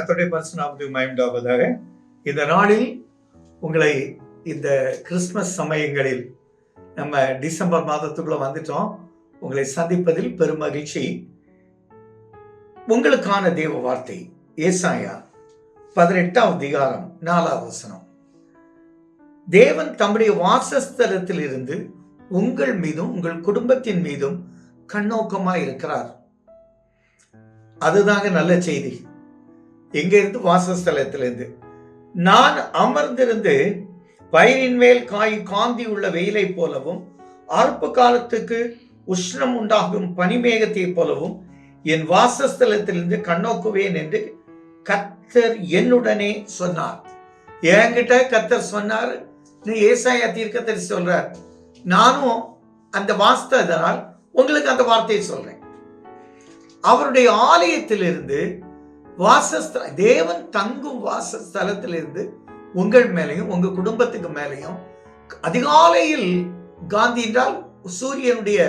கர்த்தருடைய பரிசுத்த நாமத்துக்கு மகிமை உண்டாவதாக. இந்த நாளில் உங்களை இந்த கிறிஸ்துமஸ் சமயங்களில் நம்ம டிசம்பர் மாதத்துக்குள்ள வந்துட்டோம். உங்களை சந்திப்பதில் பெரும் மகிழ்ச்சி. உங்களுக்கான தேவ வார்த்தை ஏசாயா 18ஆம் அதிகாரம் 4ஆம் வசனம். தேவன் தம்முடைய வாசஸ்தலத்தில் இருந்து உங்கள் மீதும் உங்கள் குடும்பத்தின் மீதும் கண்ணோக்கமாய் இருக்கிறார். அதுதாங்க நல்ல செய்தி. எங்க இருந்து? வாசஸ்தலத்திலிருந்து. நான் அமர்ந்திருந்து வயலின் மேல் காந்தி உள்ள வெயிலை போலவும் அறுப்பு காலத்துக்கு உஷ்ணம் உண்டாகும் பனிமேகத்தை போலவும் என் வாசஸ்தலத்திலிருந்து கண்ணோக்குவேன் என்று கர்த்தர் என்னுடனே சொன்னார். என்கிட்ட கர்த்தர் சொன்னார். ஏசாயா தீர்க்கதரிசி சொல்றார். நானும் அந்த வாஸ்தவனால் உங்களுக்கு அந்த வார்த்தையை சொல்றேன். அவருடைய ஆலயத்திலிருந்து தேவன் தங்கும் வாசஸ்தலத்திலிருந்து உங்கள் மேலையும் உங்க குடும்பத்துக்கு மேலையும் அதிகாலையில் காந்தி என்றால் சூரியனுடைய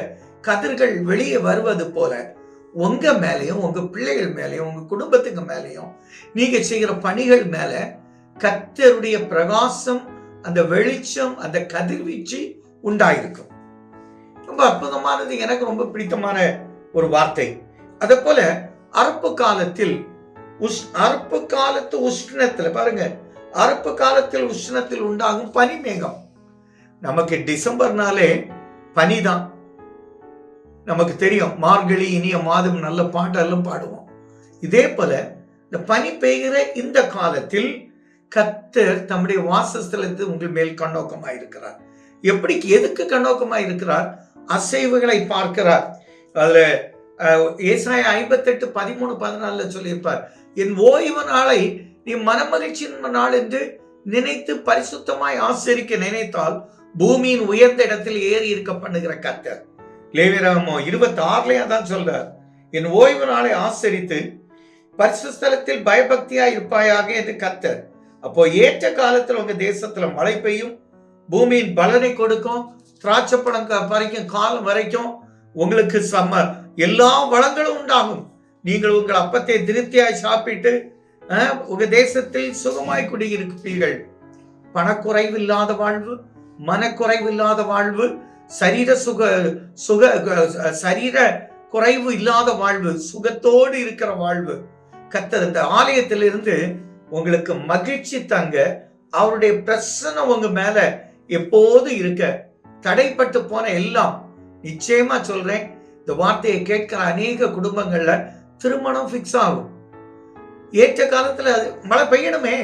கதிர்கள் வெளியே வருவது போல உங்க மேலையும் உங்க பிள்ளைகள் மேலையும் உங்க குடும்பத்துக்கு மேலையும் நீங்க செய்கிற பணிகள் மேல கர்த்தருடைய பிரகாசம், அந்த வெளிச்சம், அந்த கதிர்வீச்சு உண்டாயிருக்கும். ரொம்ப அற்புதமானது. எனக்கு ரொம்ப பிடித்தமான ஒரு வார்த்தை. அதே போல அறுப்பு காலத்து உஷ்ணத்துல பாருங்க, அறுப்பு காலத்தில் உஷ்ணத்தில் உண்டாகும் பனிமேகம். நமக்கு டிசம்பர்னாலே பனிதான். நமக்கு தெரியும், மார்கழி இனிய மாதம் நல்ல பாட்டெல்லாம் பாடுவோம். இதே போல இந்த பனி பெய்கிற இந்த காலத்தில் கர்த்தர் தம்முடைய வாசஸ்தலத்தில் உங்கள் மேல் கண்ணோக்கமாயிருக்கிறார். எப்படி, எதுக்கு கண்ணோக்கமாயிருக்கிறார்? அசைவுகளை பார்க்கிறார். அதுல ஏசாயா 58:13-14 சொல்லியிருப்பார். என் ஓய்வு நாளை நீ மனமகிழ்ச்சியின் நாள் என்று நினைத்து பரிசுத்தமாய் ஆசரிக்க நினைத்தால் பூமியின் உயர்ந்த இடத்தில் ஏறி இருக்க பண்ணுகிற கர்த்தர். லேவியராகமம் 26 தான் சொல்றார். என் ஓய்வு நாளை ஆசரித்து பரிசுத்தலத்தில் பயபக்தியாய் இருப்பாயாக என்று கர்த்தர். அப்போ ஏற்ற காலத்தில் உங்க தேசத்துல மழை பெய்யும், பூமியின் பலனை கொடுக்கும், திராட்சை பழம் பறிக்கும் காலம் வரைக்கும் உங்களுக்கு எல்லா வளங்களும் உண்டாகும். நீங்கள் உங்கள் அப்பத்தை திருப்தியாய் சாப்பிட்டு உங்க தேசத்தில் சுகமாய் குடியிருப்பீர்கள். பணக்குறைவில்லாத வாழ்வு, மனக்குறைவில்லாத வாழ்வு, சரீர குறைவு இல்லாத வாழ்வு, சுகத்தோடு இருக்கிற வாழ்வு. கர்த்தர் இந்த ஆலயத்திலிருந்து உங்களுக்கு மகிழ்ச்சி தங்க, அவருடைய பிரசன்னம் உங்க மேல எப்போது இருக்க, தடைப்பட்டு போன எல்லாம் நிச்சயமா சொல்றேன், இந்த வார்த்தையை கேட்கிற அநேக குடும்பங்கள்ல திருமணம் பிக்ஸ் ஆகும். ஏற்ற காலத்துல மழை பெய்யணுமே.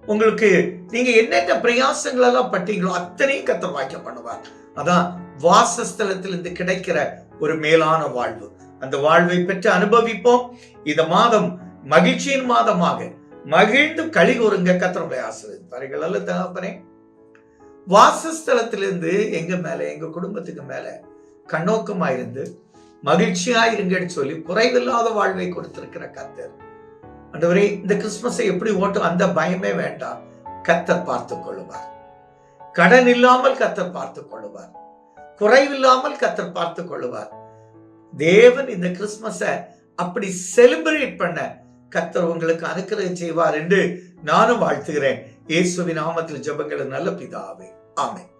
உங்களுக்கு நீங்க என்னென்ன பிரயாசங்கள் எல்லாம் பட்டீங்களோ அத்தனையும் கர்த்தர் வாக்கியம் பண்ணுவார். அதான் வாசஸ்தலத்திலிருந்து கிடைக்கிற ஒரு மேலான வாழ்வு. அந்த வாழ்வை பெற்று அனுபவிப்போம். இந்த மாதம் மகிழ்ச்சியின் மாதமாக மகிழ்ந்து களி கூறுங்க. கர்த்தருடைய ஆசீர்வாதங்கள் அல்ல தகப்பனே. வாசஸ்தலத்திலிருந்து எங்க மேல, எங்க குடும்பத்துக்கு மேல கண்ணோக்கமாயிருந்து மகிழ்ச்சியாயிருங்கன்னு சொல்லி குறைவில்லாத வாழ்வை கொடுத்திருக்கிற கர்த்தர். ஆண்டவரே, இந்த கிறிஸ்துமஸை எப்படி ஓட்டும் அந்த பயமே வேண்டாம். கர்த்தர் பார்த்துக் கொள்ளுவார். கடன் இல்லாமல் கர்த்தர் பார்த்துக் கொள்ளுவார். குறைவில்லாமல் கர்த்தர் பார்த்துக் கொள்ளுவார். தேவன் இந்த கிறிஸ்துமஸை அப்படி செலிப்ரேட் பண்ண கர்த்தர் உங்களுக்கு அனுக்கிரகம் செய்வார் என்று நானும் வாழ்த்துகிறேன். இயேசுவின் நாமத்தில் ஜெபங்கள் நல்ல பிதாவே, ஆமென்.